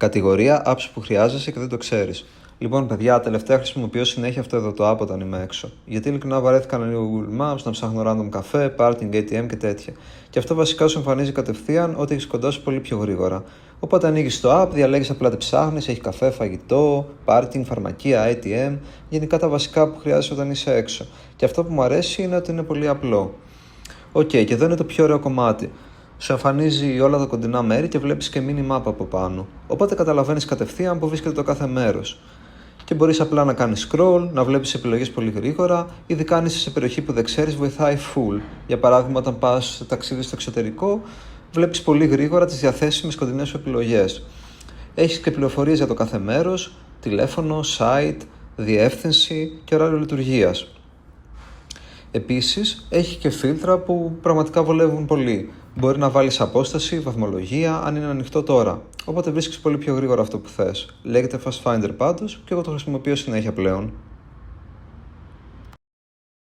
Κατηγορία apps που χρειάζεσαι και δεν το ξέρεις. Λοιπόν, παιδιά, τελευταία χρησιμοποιώ συνέχεια αυτό εδώ το app όταν είμαι έξω. Γιατί ειλικρινά βαρέθηκα να ανοίγω Google Maps, να ψάχνω random καφέ, parking, ATM και τέτοια. Και αυτό βασικά σου εμφανίζει κατευθείαν ότι έχει κοντά σου πολύ πιο γρήγορα. Οπότε ανοίγεις το app, διαλέγεις απλά τι ψάχνεις, έχει καφέ, φαγητό, parking, φαρμακεία, ATM, γενικά τα βασικά που χρειάζεσαι όταν είσαι έξω. Και αυτό που μου αρέσει είναι ότι είναι πολύ απλό. Οκ, και εδώ είναι το πιο ωραίο κομμάτι. Σου εμφανίζει όλα τα κοντινά μέρη και βλέπεις και mini map από πάνω. Οπότε καταλαβαίνεις κατευθείαν που βρίσκεται το κάθε μέρος. Και μπορείς απλά να κάνεις scroll, να βλέπεις επιλογές πολύ γρήγορα, ειδικά αν είσαι σε περιοχή που δεν ξέρεις, βοηθάει full. Για παράδειγμα, όταν πας σε ταξίδι στο εξωτερικό, βλέπεις πολύ γρήγορα τις διαθέσιμες κοντινές σου επιλογές. Έχεις και πληροφορίες για το κάθε μέρος, τηλέφωνο, site, διεύθυνση και ωράριο λειτουργίας. Επίσης, έχει και φίλτρα που πραγματικά βολεύουν πολύ. Μπορεί να βάλεις απόσταση, βαθμολογία, αν είναι ανοιχτό τώρα. Οπότε βρίσκεις πολύ πιο γρήγορα αυτό που θες. Λέγεται Fast Finder πάντως και εγώ το χρησιμοποιώ συνέχεια πλέον.